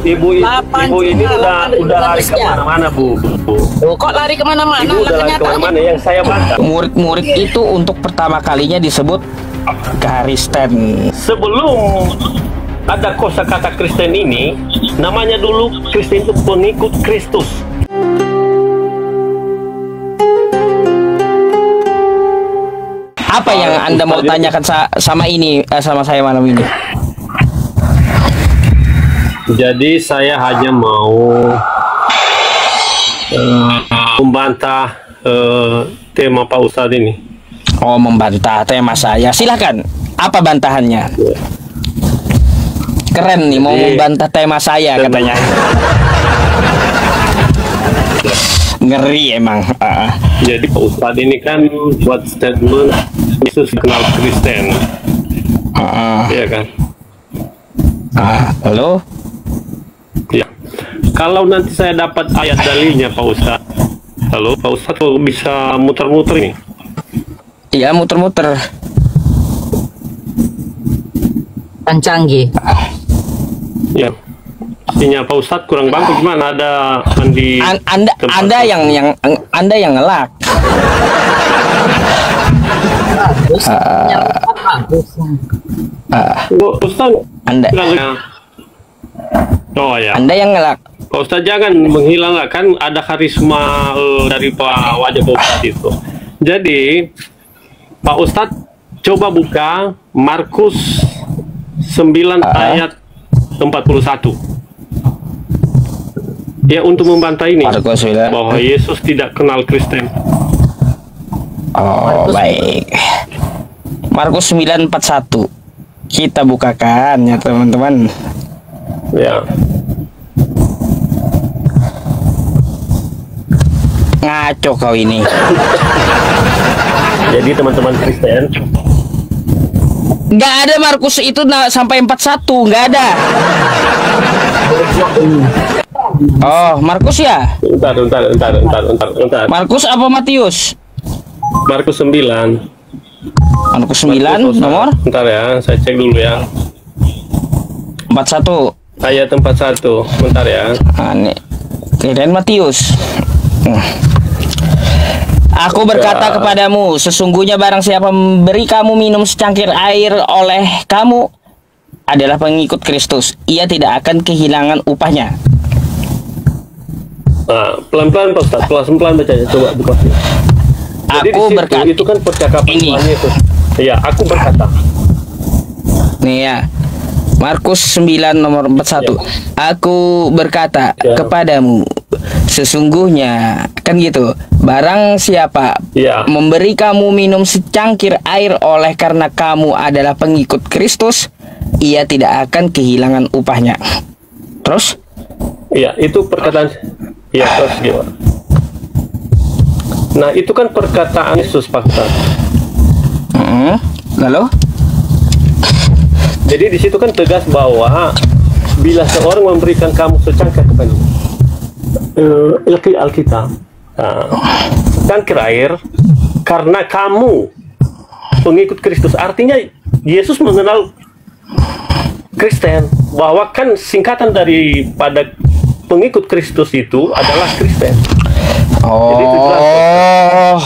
ibu ini udah lari kemana-mana Bu. Oh, kok lari kemana-mana? Ibu udah lari kemana-mana yang saya baca. Murid-murid itu untuk pertama kalinya disebut Kristen. Sebelum ada kosakata Kristen ini, namanya dulu Kristen itu pengikut Kristus. Apa yang Anda mau tanyakan sama saya malam ini? Jadi saya hanya mau membantah tema Pak Ustadz ini. Oh, membantah tema saya. Silakan. Apa bantahannya? Keren nih, mau membantah tema saya katanya. Ngeri emang. Jadi Pak Ustadz ini kan buat statement Yesus kenal Kristen. Iya kan? Halo? Ya. Kalau nanti saya dapat ayat dalilnya Pak Ustadz. Halo Pak Ustadz, kok bisa muter-muter nih? Iya, muter-muter. Kan canggih. Ya. Sinyal Pak Ustadz kurang bagus, gimana? Ada di Anda yang ngelak. Ustadz, Anda Anda yang ngelak. Pak Ustadz jangan menghilang, kan ada karisma dari wajah Pak Ustadz itu. Jadi Pak Ustadz coba buka Markus 9 ayat 41. Ya, untuk membantah ini bahwa Yesus tidak kenal Kristen. Oh, baik. Markus 9:41. Kita bukakan ya, teman-teman. Ya. Ngaco kau ini. Jadi teman-teman Kristen, nggak ada Markus itu sampai 41, nggak ada. Oh, Markus ya? Bentar. Markus apa Matius? Markus 9. Markus 9 nomor? Bentar ya, saya cek dulu ya. 41. Ayat 41. Bentar ya. Nih. Kirain Matius. Aku berkata kepadamu, sesungguhnya barang siapa memberi kamu minum secangkir air oleh kamu adalah pengikut Kristus. Ia tidak akan kehilangan upahnya. Nah, pelan-pelan Pak Ustadz, pelan-pelan bacanya, coba buka. Jadi Aku berkata, itu kan percakapan Tuhan Yesus. Iya, aku berkata. Nih ya, Markus 9 nomor 41. Ya. Aku berkata kepadamu, sesungguhnya, kan gitu, barang siapa memberi kamu minum secangkir air oleh karena kamu adalah pengikut Kristus, ia tidak akan kehilangan upahnya. Terus? Iya, itu perkataan. Iya, terus gimana? Nah, itu kan perkataan Yesus, Pak Ustadz. Lalu? Jadi di situ kan tegas bahwa bila seorang memberikan kamu secangkir Alkitab, secangkir air, karena kamu pengikut Kristus, artinya Yesus mengenal Kristen, bahwa kan singkatan daripada pengikut Kristus itu adalah Kristen. Oh,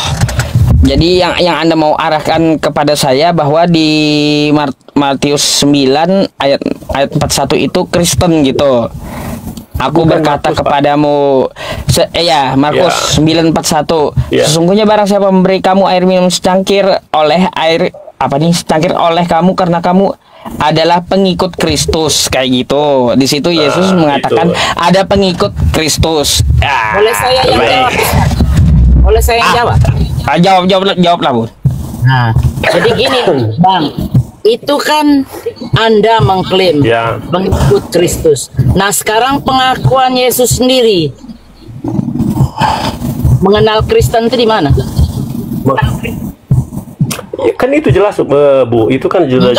jadi yang Anda mau arahkan kepada saya bahwa di Matius 9 ayat 41 itu Kristen gitu. Aku berkata kepadamu, Markus 9:41. Sesungguhnya barang siapa memberi kamu air minum secangkir oleh kamu karena kamu adalah pengikut Kristus, kayak gitu. Di situ Yesus mengatakan ada pengikut Kristus. Boleh saya yang jawab? Boleh saya yang jawab? Jawablah, Bu. Nah, jadi gini, Bang. Itu kan Anda mengklaim pengikut Kristus. Nah, sekarang pengakuan Yesus sendiri mengenal Kristen itu di mana? Kan itu jelas, Bu. Itu kan jelas.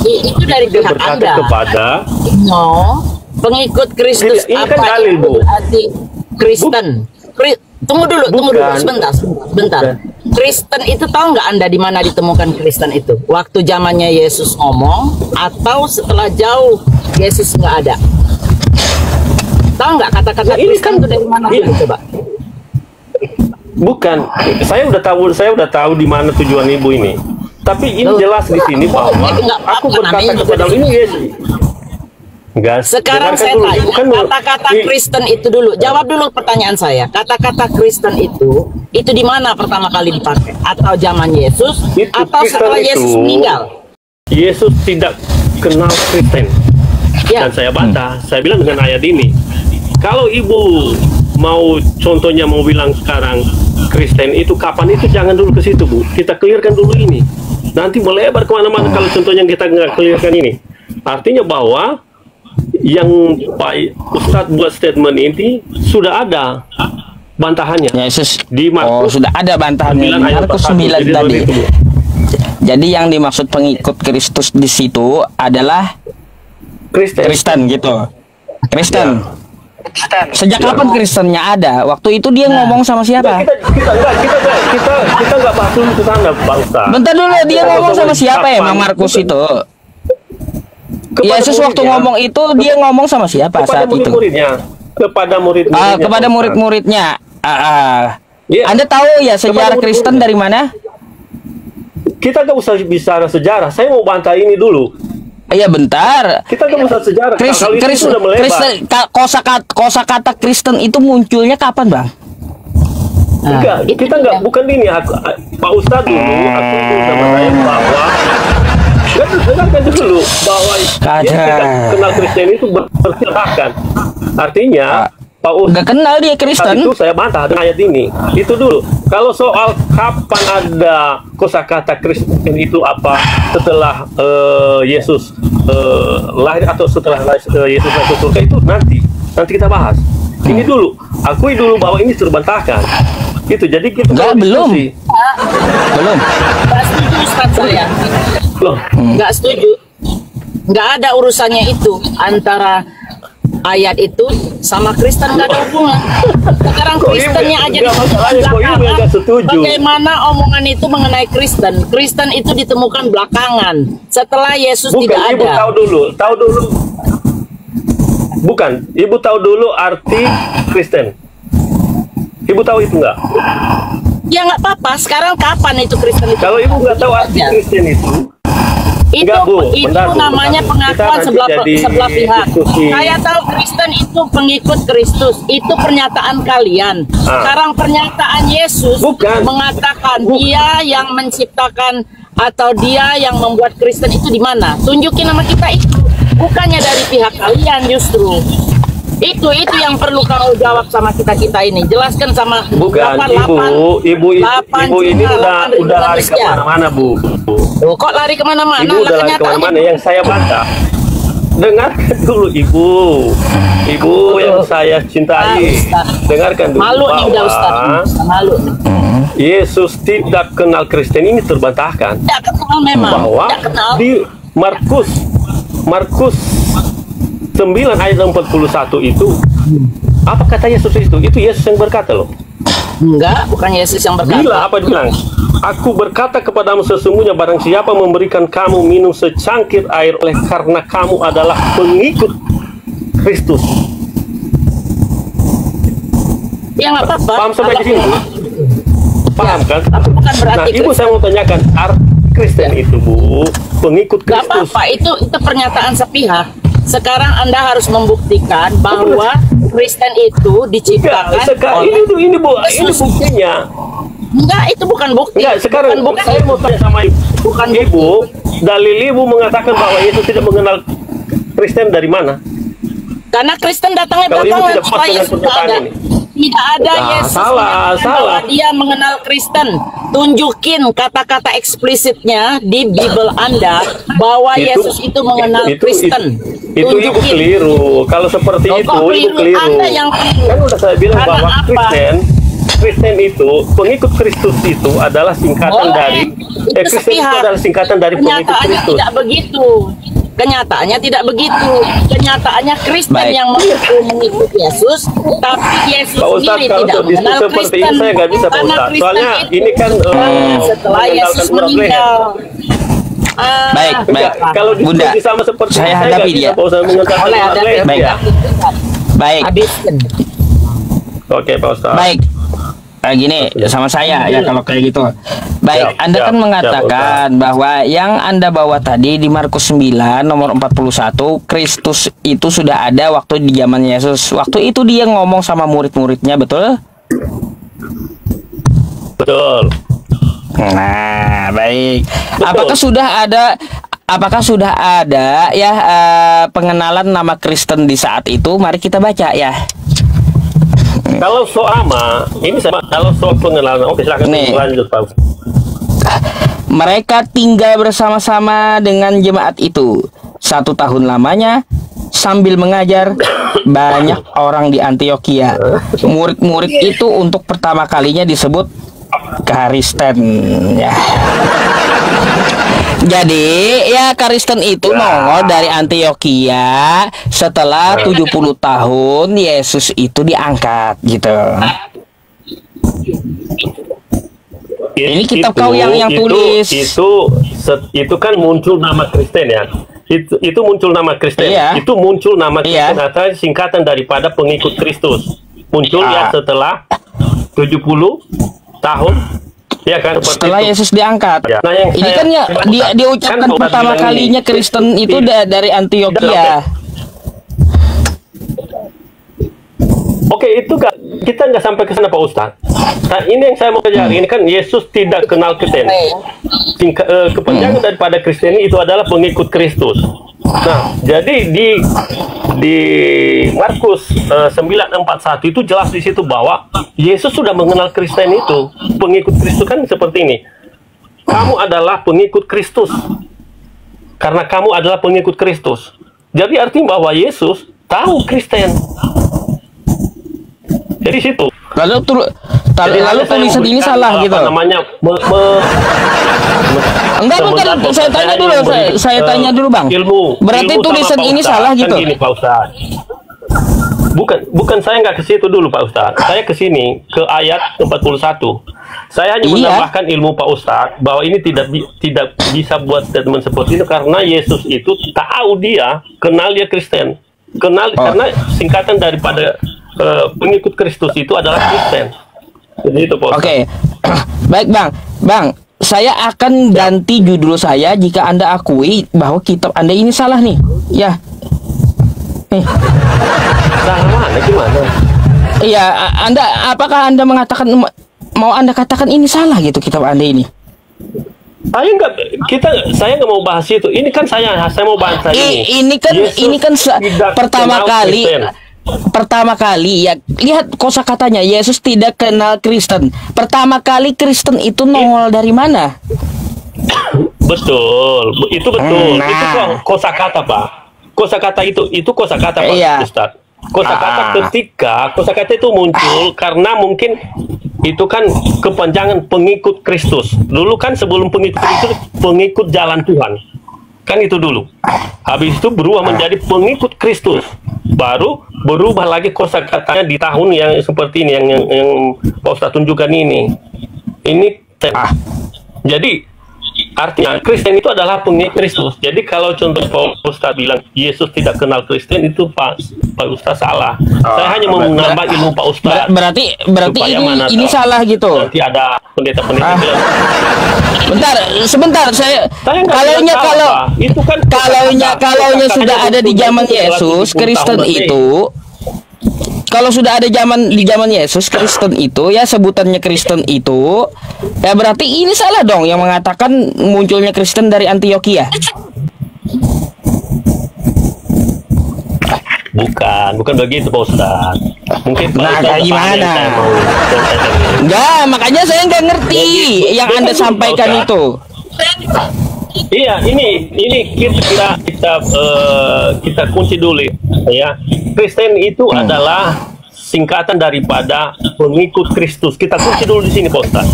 Itu dari pihak Anda. Kepada pengikut Kristus. Ini kan dalil, Bu. Arti Kristen. Tunggu dulu, sebentar. Kristen itu tahu nggak Anda di mana ditemukan Kristen itu? Waktu zamannya Yesus ngomong atau setelah jauh Yesus nggak ada? tahu nggak kata-kata ini Kristen kan itu dari mana dulu coba? Bukan, saya udah tahu di mana tujuan ibu ini. Tapi ini jelas di sini bahwa aku berkata kepada ini Yesus. Enggak. Sekarang saya dulu. tanya, Bukan kata-kata Kristen itu dulu. Jawab dulu pertanyaan saya. Kata-kata Kristen itu di mana pertama kali dipakai? Atau zaman Yesus? Itu, atau Kristen setelah Yesus meninggal? Yesus tidak kenal Kristen. Ya. Dan saya bantah, saya bilang dengan ayat ini. Kalau ibu mau contohnya mau bilang sekarang Kristen itu kapan itu, jangan dulu ke situ Bu. Kita clearkan dulu ini. Nanti melebar kemana-mana kalau contohnya kita nggak clearkan ini. Artinya bahwa yang Pak Ustadz buat statement ini sudah ada bantahannya. Yesus Di Markus sudah ada bantahannya. Markus 9 tadi. Jadi yang dimaksud pengikut Kristus di situ adalah Kristen gitu. Kristen. Sejak kapan Kristennya ada? Waktu itu dia ngomong sama siapa? Kita nggak bahas dulu ke sana, Pak Ustadz. Bentar dulu, dia ngomong sama siapa ya, Mang Markus itu? Yesus waktu ngomong itu dia ngomong sama siapa saat itu? Kepada murid-muridnya. Kepada murid-muridnya. Ya. Anda tahu ya sejarah Kristen dari mana? Kita nggak usah bicara sejarah. Saya mau bantah ini dulu. Iya bentar. Kita nggak usah sejarah. Kalau itu sudah melebar. Kosakata Kristen itu munculnya kapan, Bang? Enggak, kita nggak, bukan ini. Pak Ustadz dulu, aku sama saya bahwa dengarkan dulu bahwa yang tidak kenal Kristen itu bersilahkan. Artinya Pak Ustadz nggak kenal dia Kristen. Itu saya bantah dengan ayat ini. Itu dulu. Kalau soal kapan ada kosakata Kristen itu apa setelah Yesus lahir atau setelah Yesus masuk surga itu nanti kita bahas. Ini dulu, akui dulu bahwa ini terbantahkan. Itu jadi kita belum. Nggak setuju Ustadz saya. Loh, Nggak setuju. Nggak ada urusannya itu antara ayat itu sama Kristen, nggak ada hubungan. Sekarang Kristennya aja belakangan. Bagaimana omongan itu mengenai Kristen? Kristen itu ditemukan belakangan setelah Yesus bukan, tidak Ibu ada. tahu dulu. Bukan, Ibu tahu dulu arti Kristen. Ibu tahu itu nggak? Ya nggak apa-apa. Sekarang kapan itu Kristen itu? Kalau Ibu nggak tahu arti Kristen itu enggak, Bu. Itu Bentar, Bu. namanya pengakuan sebelah pihak. Saya tahu Kristen itu pengikut Kristus. Itu pernyataan kalian. Sekarang pernyataan Yesus mengatakan dia yang menciptakan atau dia yang membuat Kristen itu di mana? Tunjukin nama kita itu. Bukannya dari pihak kalian justru. Itu yang perlu kamu jawab sama kita ini. Jelaskan sama bukan 8, ibu ini udah lari kemana-mana, Bu. Loh, kok lari kemana-mana? Ibu udah lari kemana-mana yang saya bantah. Dengarkan dulu Ibu yang saya cintai. Dengarkan dulu. Malu nih udah Ustaz. Malu. Yesus tidak kenal Kristen ini terbantahkan. Tidak kenal memang. Bahwa di Markus 9 ayat 41 itu apa kata Yesus itu? Itu Yesus yang berkata loh. Enggak, bukan Yesus yang berkata. Bila apa bilang? Aku berkata kepadamu sesungguhnya barang siapa memberikan kamu minum secangkir air oleh karena kamu adalah pengikut Kristus. Ya nggak apa-apa. Paham sampai di sini? Paham kan? Bukan berarti Ibu saya mau tanyakan arti Kristen itu, Bu, pengikut Kristus. Gak apa-apa, itu pernyataan sepihak. Sekarang Anda harus membuktikan bahwa Kristen itu diciptakan ini Bu, ini buktinya. Enggak, itu bukan bukti. Enggak, sekarang saya mau tanya sama Ibu. Bukan Ibu, dalil Ibu mengatakan bahwa Yesus tidak mengenal Kristen dari mana? Karena Kristen datangnya belakangan setelah Yesus ada. Tidak ada Yesus bahwa dia mengenal Kristen. Tunjukin kata-kata eksplisitnya di Bible Anda bahwa Yesus itu mengenal Kristen. Itu Ibu keliru. Kalau seperti itu Ibu keliru. Anda yang keliru. Kan udah saya bilang bahwa Kristen itu, pengikut Kristus itu adalah singkatan dari Kristen itu adalah singkatan dari pengikut Kristus. Tidak begitu. Kenyataannya tidak begitu. Kenyataannya Kristen yang mengikut Yesus, tapi Yesus sendiri tidak mengenal Kristen. Seperti ini saya nggak bisa, Pak Ustadz. Soalnya ini kan setelah Yesus meninggal. Baik. Kalau diskusi sama seperti saya hadapi dia. Baik. Baik. Habiskan. Oke, Pak Ustadz. Baik. Gini sama saya ya kalau kayak gitu. Baik, Anda kan mengatakan bahwa yang Anda bawa tadi di Markus 9 nomor 41, Kristus itu sudah ada waktu di zaman Yesus. Waktu itu dia ngomong sama murid-muridnya, betul? Betul. Nah, baik. Betul. Apakah sudah ada ya pengenalan nama Kristen di saat itu? Mari kita baca ya. Kalau soal kalau soal pengenalan, oke silakan lanjut Pak. Mereka tinggal bersama-sama dengan jemaat itu 1 tahun lamanya sambil mengajar banyak orang di Antioquia. Murid-murid itu untuk pertama kalinya disebut Kristen ya. Jadi ya Kristen itu nongol dari Antioquia setelah 70 tahun Yesus itu diangkat gitu. Ini kitab kau yang tulis. Itu kan muncul nama Kristen ya. Itu muncul nama Kristen. Iya. Itu muncul nama Kristen Iya. atau singkatan daripada pengikut Kristus. Muncul ya setelah 70 tahun. Ya kan, Setelah itu. Yesus diangkat. Ya. Nah, Ini kan ya diucapkan kan pertama kalinya Kristen itu dari Antioquia. Oke, itu kita nggak sampai ke sana Pak Ustadz. Nah, ini yang saya mau kejar. Ini kan Yesus tidak kenal Kristen. Kepanjangan daripada Kristen itu adalah pengikut Kristus. Nah, jadi di Markus 9:41 itu jelas di situ bahwa Yesus sudah mengenal Kristen itu. Pengikut Kristus kan seperti ini. Kamu adalah pengikut Kristus. Karena kamu adalah pengikut Kristus. Jadi artinya bahwa Yesus tahu Kristen. Jadi situ. Lalu tulisan ini salah gitu. Namanya Enggak, bukan. Saya tanya dulu, saya tanya dulu, Bang. Berarti tulisan ini salah gitu. Kan gini, Pak Ustadz. Bukan saya nggak ke situ dulu Pak Ustadz. Saya ke sini ke ayat 41. Saya hanya menambahkan ilmu Pak Ustadz bahwa ini tidak bisa buat statement seperti itu karena Yesus itu tahu kenal dia Kristen. Karena singkatan daripada pengikut Kristus itu adalah Kristen. Jadi itu Pak Ustadz. Oke. Baik, Bang. Saya akan ganti judul saya jika Anda akui bahwa kitab Anda ini salah nih. Ya. Nih. Salah mana gimana? Iya, apakah Anda mengatakan mau Anda katakan ini salah gitu kitab Anda ini? Saya nggak mau bahas itu. Ini kan saya mau bahas ini. Ini kan pertama kali ya, lihat kosakatanya, Yesus tidak kenal Kristen. Pertama kali Kristen itu nongol dari mana? Betul, itu betul. Itu kosakata Pak. Kosakata itu kosakata Pak Ustadz. Kosakata itu muncul karena mungkin itu kan kepanjangan pengikut Kristus. Dulu kan sebelum pengikut Kristus, pengikut jalan Tuhan. Kan itu dulu. Habis itu berubah menjadi pengikut Kristus. Baru berubah lagi kosakatanya di tahun yang seperti ini yang Pak Ustadz tunjukkan ini. Jadi artinya Kristen itu adalah pengikut Kristus. Jadi kalau contoh Pak Ustadz bilang Yesus tidak kenal Kristen, itu Pak Ustadz salah. Saya hanya mau menambah ilmu Pak Ustadz. Berarti ini salah gitu. Nanti ada pendeta-pendeta bilang. Sebentar, kalau sudah ada di zaman Yesus Kristen itu. Kalau sudah ada di zaman Yesus Kristen itu ya, sebutannya Kristen itu ya, berarti ini salah dong yang mengatakan munculnya Kristen dari Antioquia. Bukan begitu Pak Ustadz. Mungkin kayak gimana? Enggak, makanya saya nggak ngerti yang Anda sampaikan itu. Iya, ini kita kunci dulu ya. Kristen itu adalah singkatan daripada pengikut Kristus. Kita kunci dulu di sini Pak Ustadz,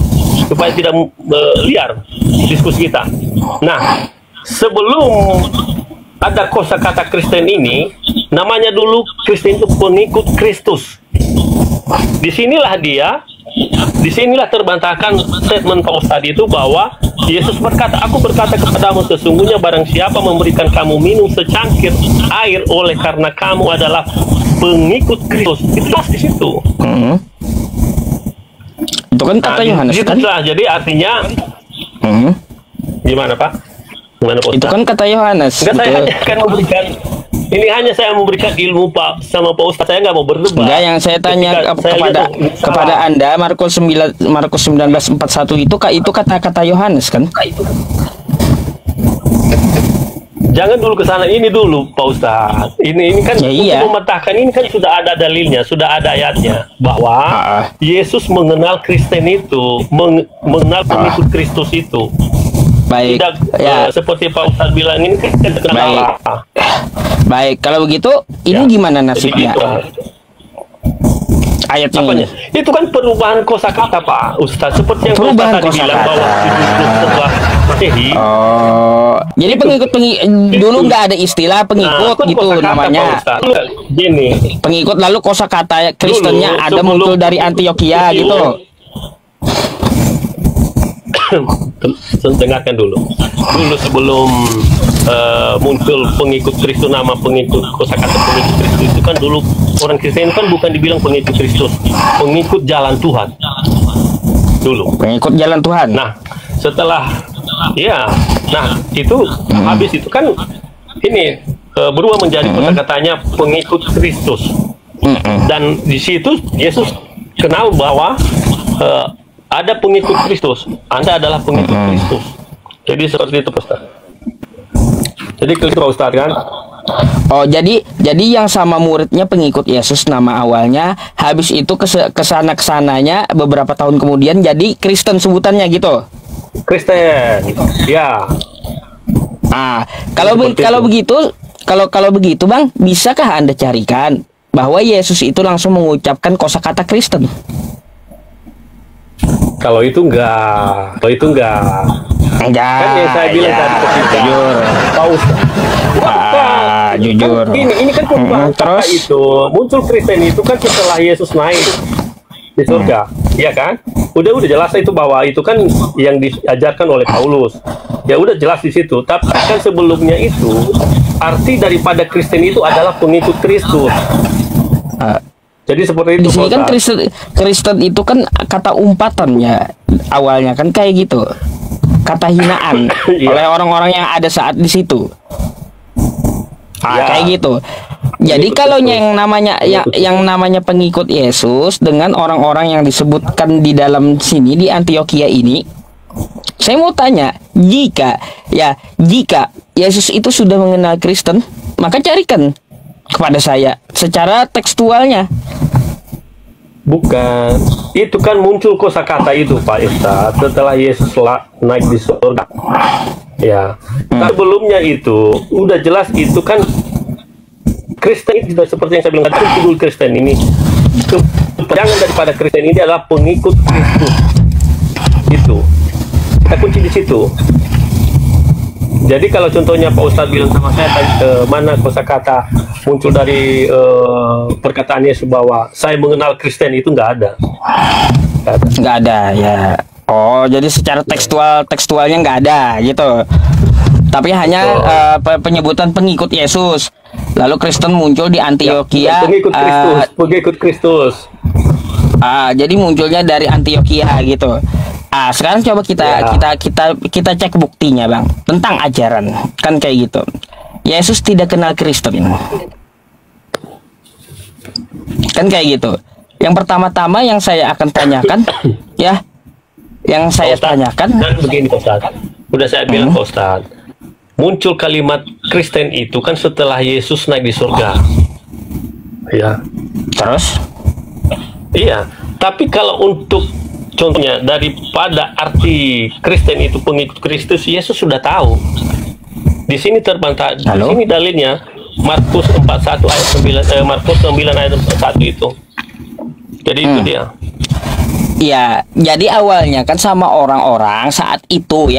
supaya tidak liar diskusi kita. Nah, sebelum ada kosakata Kristen ini, namanya dulu Kristen itu pengikut Kristus. Disinilah terbantahkan statement Pak Ustadz itu bahwa Yesus berkata, aku berkata kepadamu, sesungguhnya barang siapa memberikan kamu minum secangkir air oleh karena kamu adalah pengikut Kristus. Itu jelas di situ. Itu kan kata Yohanes kan? Jadi artinya gimana Pak? Gimana Pak? Itu kan kata Yohanes. Enggak, saya hanya akan memberikan, ini hanya saya memberikan ilmu Pak sama Pak Ustadz, saya nggak mau berdebat. Enggak, yang saya tanya kepada Anda Markus 19:41 itu kata-kata Yohanes kan? Jangan dulu ke sana, ini dulu Pak Ustadz. Ini kan ya, iya. untuk mematahkan ini kan sudah ada dalilnya, sudah ada ayatnya bahwa Yesus mengenal Kristen itu, mengenal pengikut Kristus itu. Baik. Tidak seperti Pak Ustadz bilang ini kan kenal. Baik, kalau begitu ini gimana nasibnya? Ayat ini. Itu kan perubahan kosakata Pak Ustadz, seperti yang perubahan Pak Ustadz bilang bahwa setelah Masehi. Jadi pengikut dulu nggak ada istilah pengikut gitu namanya. Gini. Pengikut, lalu kosakata Kristennya ada muncul dari Antioquia gitu. Dengarkan dulu sebelum muncul pengikut Kristus, nama pengikut kosakata pengikut Kristus itu kan dulu orang Kristen kan bukan dibilang pengikut Kristus, pengikut jalan Tuhan dulu, pengikut jalan Tuhan. Nah setelah itu habis itu kan ini berubah menjadi kosakatanya pengikut Kristus, dan di situ Yesus kenal bahwa ada pengikut Kristus, Anda adalah pengikut Kristus. Jadi seperti itu Pak Ustaz. Jadi itu Pak Ustaz kan. Oh, jadi yang sama muridnya pengikut Yesus nama awalnya, habis itu kesananya beberapa tahun kemudian jadi Kristen sebutannya gitu. Kristen. Ya. Kalau begitu Bang, bisakah Anda carikan bahwa Yesus itu langsung mengucapkan kosakata Kristen? Kalau itu enggak. Kan yang saya bilang tadi ketika Paus. Jujur. Kan ini kan perubahan kata itu. Muncul Kristen itu kan setelah Yesus naik di surga. Iya kan? Udah jelas itu bahwa itu kan yang diajarkan oleh Paulus. Ya udah jelas di situ. Tapi kan sebelumnya itu arti daripada Kristen itu adalah pengikut Kristus. Jadi seperti itu. Di sini kan Kristen itu kan kata umpatannya awalnya kan kayak gitu, kata hinaan oleh orang-orang yang ada saat di situ. Kayak gitu. Jadi kalau yang namanya pengikut Yesus dengan orang-orang yang disebutkan di dalam sini di Antioquia ini, saya mau tanya, jika Yesus itu sudah mengenal Kristen, maka carikan kepada saya secara tekstualnya. Bukan, itu kan muncul kosakata itu Pak Ustaz setelah Yesus naik di surga. Ya, sebelumnya itu udah jelas itu kan Kristen itu seperti yang saya bilang tadi, judul Kristen ini kepanjangan daripada Kristen ini adalah pengikut Kristus. Itu kita kunci di situ. Jadi kalau contohnya Pak Ustadz bilang sama saya mana kosakata muncul dari perkataan Yesus bahwa saya mengenal Kristen, itu nggak ada. Nggak ada ya. Oh, jadi secara tekstualnya nggak ada gitu. Tapi hanya penyebutan pengikut Yesus. Lalu Kristen muncul di Antioquia. Pengikut Kristus. Jadi munculnya dari Antioquia gitu. Sekarang coba kita cek buktinya Bang tentang ajaran kan kayak gitu. Yesus tidak kenal Kristen kan kayak gitu. Yang pertama-tama yang saya akan tanyakan tanyakan dan begini Pak Ustaz, udah saya bilang Pak Ustaz, muncul kalimat Kristen itu kan setelah Yesus naik di surga. Ya. Terus? Iya. Tapi kalau untuk contohnya daripada arti Kristen itu pengikut Kristus, Yesus sudah tahu. Di sini terbantah. Di sini dalilnya Markus 41 ayat 9, Markus 9 ayat 41 itu. Jadi itu dia. Iya, jadi awalnya kan sama orang-orang saat itu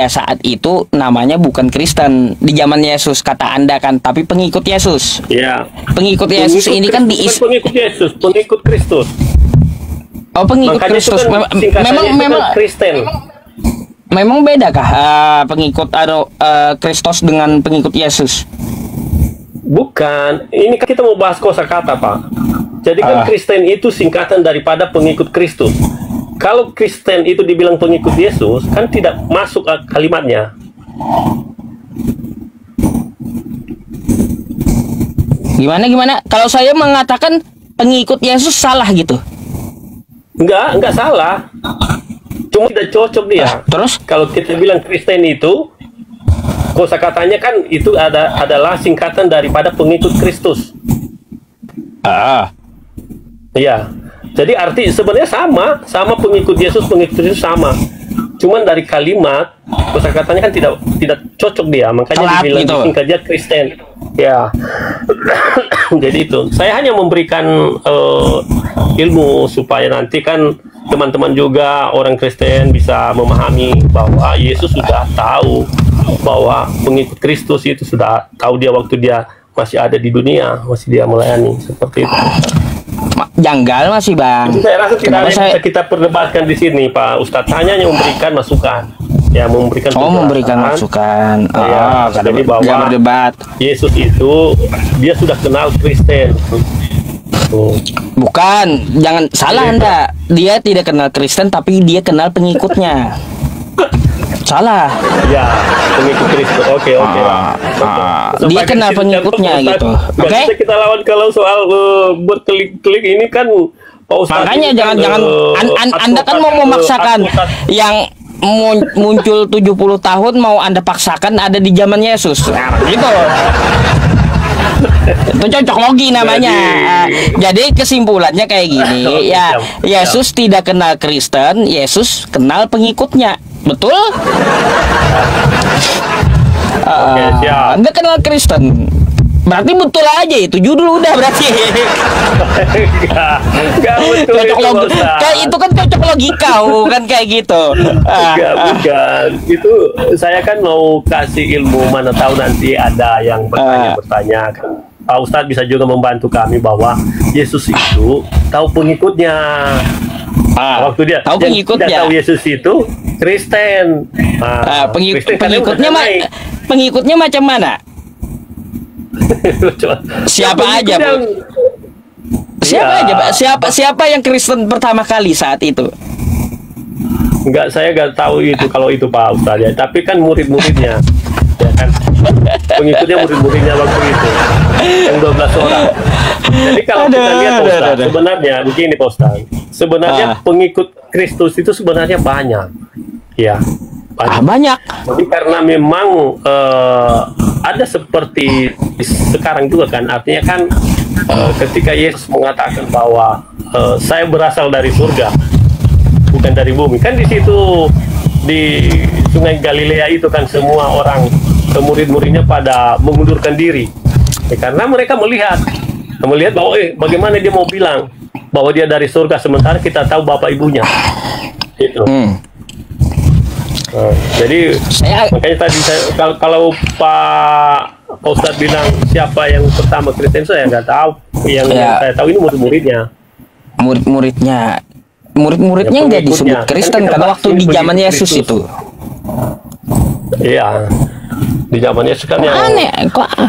namanya bukan Kristen di zaman Yesus kata Anda kan, tapi pengikut Yesus. Iya. Pengikut Yesus ini kan pengikut Yesus, pengikut Kristus. Oh, pengikut Kristus. Kan memang Kristen. Memang bedakah pengikut Kristus dengan pengikut Yesus? Bukan, ini kan kita mau bahas kosakata, Pak. Jadi kan Kristen itu singkatan daripada pengikut Kristus. Kalau Kristen itu dibilang pengikut Yesus, kan tidak masuk kalimatnya. Gimana? Kalau saya mengatakan pengikut Yesus salah gitu? Enggak salah. Cuma tidak cocok dia. Terus? Kalau kita bilang Kristen itu, kosakatanya kan itu adalah singkatan daripada pengikut Kristus. Iya. Jadi arti sebenarnya sama pengikut Yesus sama. Cuman dari kalimat kosakatanya kan tidak cocok dia, makanya dibilang gitu. Disingkat dia Kristen. Ya. Jadi itu. Saya hanya memberikan ilmu supaya nanti kan teman-teman juga orang Kristen bisa memahami bahwa Yesus sudah tahu bahwa pengikut Kristus itu sudah tahu dia waktu dia masih ada di dunia, masih dia melayani seperti itu. Janggal masih, Bang. Jadi saya rasa tidak ada yang bisa kita perdebatkan di sini, Pak Ustadz. Hanya memberikan masukan. Ya, memberikan masukan. Jadi bahwa berdebat. Yesus itu dia sudah kenal Kristen. Bukan, jangan salah Anda. Dia tidak kenal Kristen tapi dia kenal pengikutnya. Salah. Ya, pengikut Kristus. Oke. Dia kenal pengikutnya gitu. Oke. Kita lawan kalau soal berklik-klik ini kan Pak Ustadz. Makanya jangan Anda kan mau memaksakan yang muncul 70 tahun mau Anda paksakan ada di zaman Yesus. Nah, gitu. Itu cocok logi namanya. Jadi kesimpulannya kayak gini, ya Yesus tidak kenal Kristen, Yesus kenal pengikutnya. Betul? Anda kenal Kristen. Berarti betul aja itu judul udah berarti. Enggak betul. Cocok logika. Kayak itu kan cocok logika kan kayak gitu. Bukan. Itu saya kan mau kasih ilmu, mana tahu nanti ada yang bertanya kan. Pak Ustadz bisa juga membantu kami bahwa Yesus itu tahu pengikutnya. Waktu dia tahu pengikutnya. Tahu Yesus itu Kristen. Pengikutnya macam mana? Siapa aja, Bu? Siapa yang Kristen pertama kali saat itu? Saya nggak tahu itu kalau itu Pak Ustadz ya. Tapi kan murid-muridnya, ya kan? Pengikutnya murid-muridnya waktu itu yang 12 orang. Jadi kalau kita lihat Pak Ustadz, sebenarnya begini Pak Ustadz. Sebenarnya pengikut Kristus itu sebenarnya banyak. Ya. Banyak. Jadi karena memang ada seperti sekarang juga kan, artinya kan ketika Yesus mengatakan bahwa saya berasal dari surga, bukan dari bumi. Kan di situ di Sungai Galilea itu kan semua orang murid-muridnya pada mengundurkan diri, ya, karena mereka melihat bahwa bagaimana dia mau bilang bahwa dia dari surga sementara kita tahu bapak ibunya. Itu. Jadi makanya tadi kalau Pak Ustadz bilang siapa yang pertama Kristen, saya nggak tahu. Yang saya tahu ini murid-muridnya. Muridnya nggak disebut Kristen karena waktu di zaman Yesus itu. Iya, di zaman Yesus kan yang aneh.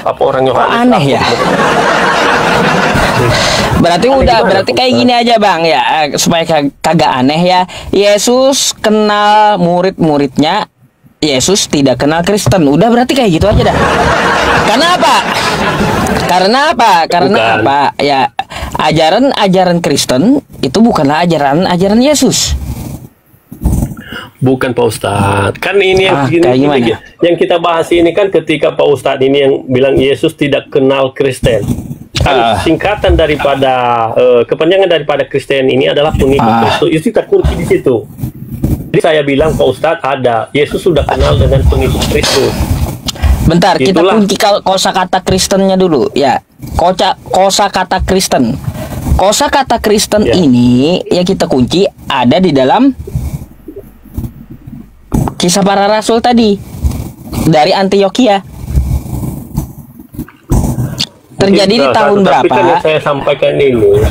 Apa orang Yohanes aneh ya. Berarti kayak gini aja Bang ya, supaya kagak aneh ya. Yesus kenal murid-muridnya, Yesus tidak kenal Kristen. Udah berarti kayak gitu aja dah. Karena apa? Ya, ajaran Kristen itu bukanlah ajaran Yesus. Bukan Pak Ustadz. Kan ini yang kita bahas ini kan ketika Pak Ustadz ini yang bilang Yesus tidak kenal Kristen. Kan singkatan daripada kepanjangan daripada Kristen ini adalah pengikut Kristus. Itu kita kunci di situ. Jadi saya bilang Pak Ustadz ada Yesus sudah kenal dengan pengikut Kristus. Bentar, kita kunci kosakata Kristennya dulu ya. Kosakata Kristen. Kosakata Kristen ini yang kita kunci ada di dalam Kisah Para Rasul tadi dari Antioquia. Terjadi di tahun berapa? Kan yang saya sampaikan ini.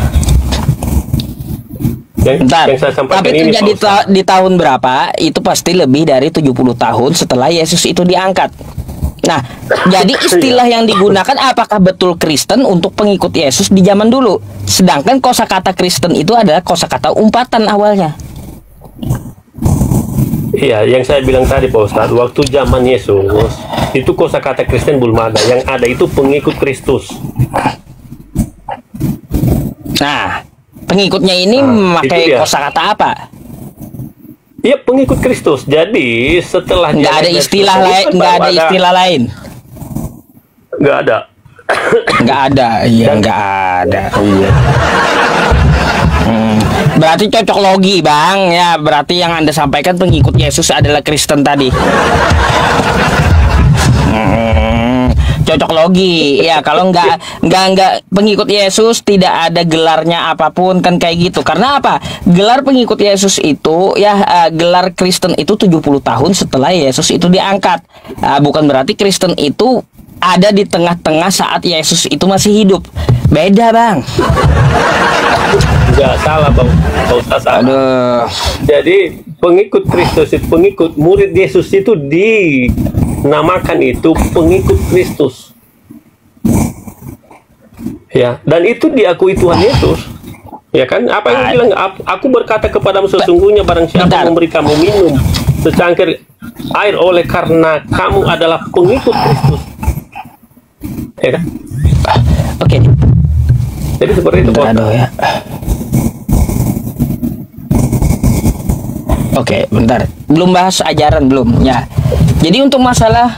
Tapi terjadi di tahun berapa? Itu pasti lebih dari 70 tahun setelah Yesus itu diangkat. Nah, jadi istilah yang digunakan apakah betul Kristen untuk pengikut Yesus di zaman dulu? Sedangkan kosakata Kristen itu adalah kosakata umpatan awalnya. Iya, yang saya bilang tadi Pak Ustadz, waktu zaman Yesus itu kosakata Kristen belum ada. Yang ada itu pengikut Kristus. Nah, pengikutnya ini memakai kosakata apa? Iya, pengikut Kristus. Jadi setelah nggak ada istilah lain, nggak ada istilah lain. Nggak ada. Nggak ada, iya nggak ada. Iya. Berarti cocok logi bang, ya berarti yang Anda sampaikan pengikut Yesus adalah Kristen tadi. Cocok logi, ya kalau nggak pengikut Yesus tidak ada gelarnya apapun kan kayak gitu. Karena apa? Gelar pengikut Yesus itu ya gelar Kristen itu 70 tahun setelah Yesus itu diangkat. Bukan berarti Kristen itu ada di tengah-tengah saat Yesus itu masih hidup. Beda bang. Enggak salah bang, Ustaz salah. Aduh. Jadi pengikut Kristus itu pengikut murid Yesus itu dinamakan itu pengikut Kristus. Ya, dan itu diakui Tuhan Yesus. Ya kan? Apa yang bilang? Aku berkata kepadamu sesungguhnya barang siapa memberi kamu minum secangkir air oleh karena kamu adalah pengikut Kristus. Ya kan? Oke. Jadi seperti itu. Aduh ya. Oke, bentar. Belum bahas ajaran belum ya. Jadi untuk masalah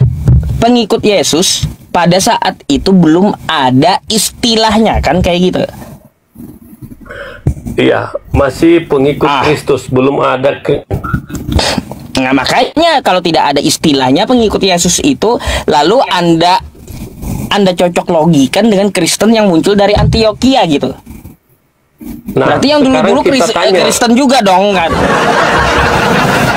pengikut Yesus pada saat itu belum ada istilahnya kan kayak gitu. Iya, masih pengikut Kristus, belum ada Nah, makanya kalau tidak ada istilahnya pengikut Yesus itu, lalu Anda cocok logikan dengan Kristen yang muncul dari Antioquia gitu. Nah, berarti yang dulu-dulu Kristen juga dong kan?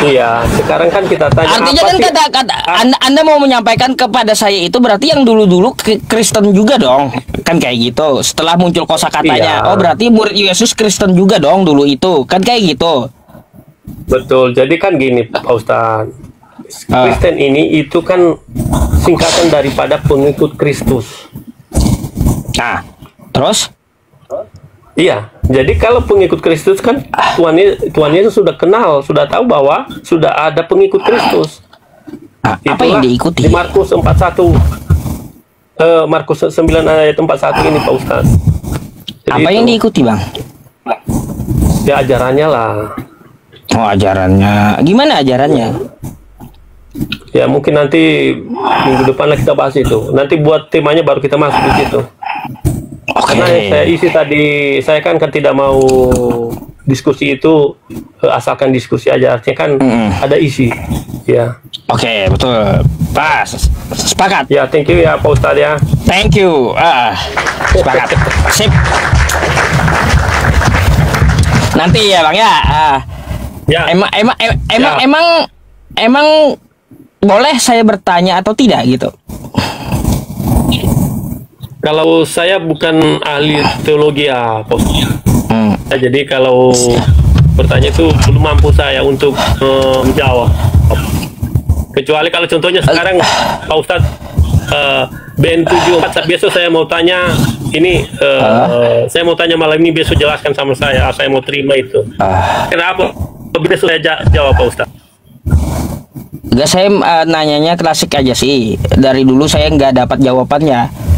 Iya, sekarang kan kita tanya. Artinya kan kata Anda mau menyampaikan kepada saya itu berarti yang dulu-dulu Kristen juga dong, kan kayak gitu. Setelah muncul kosakatanya, oh berarti murid Yesus Kristen juga dong dulu itu, kan kayak gitu. Betul. Jadi kan gini Pak Ustadz, Kristen ini itu kan singkatan daripada pengikut Kristus. Nah, terus? Iya, jadi kalau pengikut Kristus kan Tuhan Yesus sudah kenal, sudah tahu bahwa sudah ada pengikut Kristus. Apa yang diikuti? Di Markus 41, Markus 9 ayat 41 ini Pak Ustadz. Apa yang diikuti Bang? Ya ajarannya lah. Oh ajarannya, gimana ajarannya? Ya mungkin nanti minggu depan lah kita bahas itu. Nanti buat temanya baru kita masuk di situ. Karena yang saya isi tadi, saya kan tidak mau diskusi itu asalkan diskusi aja, artinya kan ada isi. Ya. Oke, betul. Pas. Sepakat. Ya, thank you ya Pak Ustadz ya. Thank you. Sepakat. Sip. Nanti ya Bang ya. Ya. Emang boleh saya bertanya atau tidak gitu? Kalau saya bukan ahli teologi ya, Pak. Ya, jadi kalau bertanya itu belum mampu saya untuk menjawab. Kecuali kalau contohnya sekarang Pak Ustadz BN74 besok saya mau tanya ini, saya mau tanya malam ini, besok jelaskan sama saya mau terima itu. Kenapa? Besok saya jawab Pak Ustadz. Enggak, saya nanyanya klasik aja sih. Dari dulu saya nggak dapat jawabannya.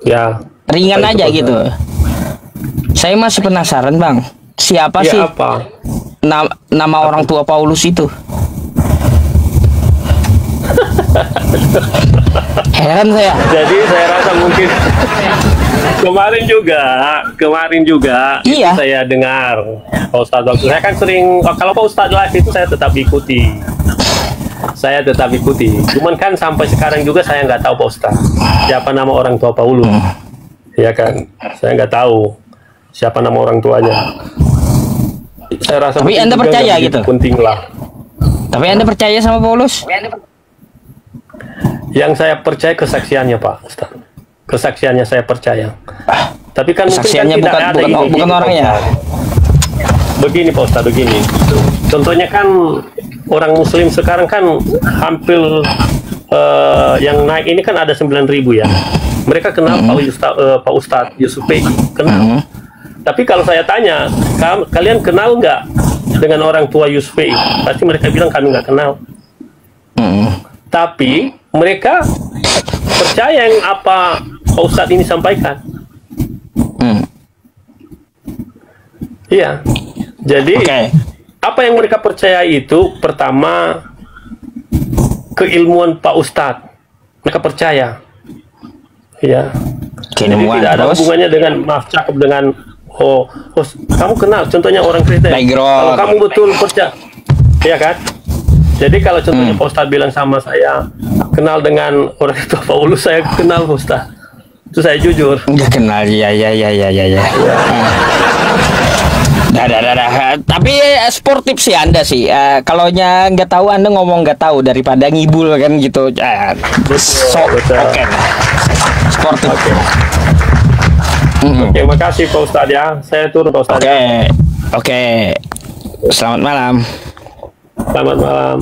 Ya ringan aja gitu. Saya masih penasaran Bang, siapa sih apa? Nama orang tua Paulus itu? Heran saya. Jadi saya rasa mungkin kemarin juga iya. Saya dengar Pak Ustadz waktu saya kan sering, kalau Pak Ustadz live itu saya tetap ikuti. Cuman kan sampai sekarang juga saya nggak tahu Pak Ustadz siapa nama orang tua Paulus. Ya kan, saya nggak tahu siapa nama orang tuanya. Saya rasa tapi Anda percaya gitu? Penting lah. Tapi Anda percaya sama Paulus? Yang saya percaya kesaksiannya Pak Ustadz. Kesaksiannya saya percaya. Tapi kan kesaksiannya mungkin kan bukan orangnya. Begini Pak Ustadz, begini. Contohnya kan orang Muslim sekarang kan hampir yang naik ini kan ada 9.000 ya. Mereka kenal Pak Ustadz Yusuf Pei, kenal. Tapi kalau saya tanya, kalian kenal nggak dengan orang tua Yusuf Pei? Pasti mereka bilang kami nggak kenal. Tapi mereka percaya yang apa Pak Ustadz ini sampaikan. Iya. Jadi apa yang mereka percaya itu pertama keilmuan Pak Ustadz. Mereka percaya. Iya. Jadi tidak ada hubungannya dengan cakap dengan kamu kenal contohnya orang Kristen. Kalau kamu betul percaya, iya kan? Jadi kalau contohnya Pak Ustadz bilang sama saya kenal dengan orang itu Paulus, saya kenal Pak Ustadz. Itu saya jujur. Enggak kenal, ya. Tapi sportif sih Anda sih. Kalau nggak tahu Anda ngomong nggak tahu daripada ngibul kan gitu. Betul. Oke. Sportif. Oke, makasih Pak Ustadz ya. Saya turun Pak Ustadz. Oke. Selamat malam. Selamat malam.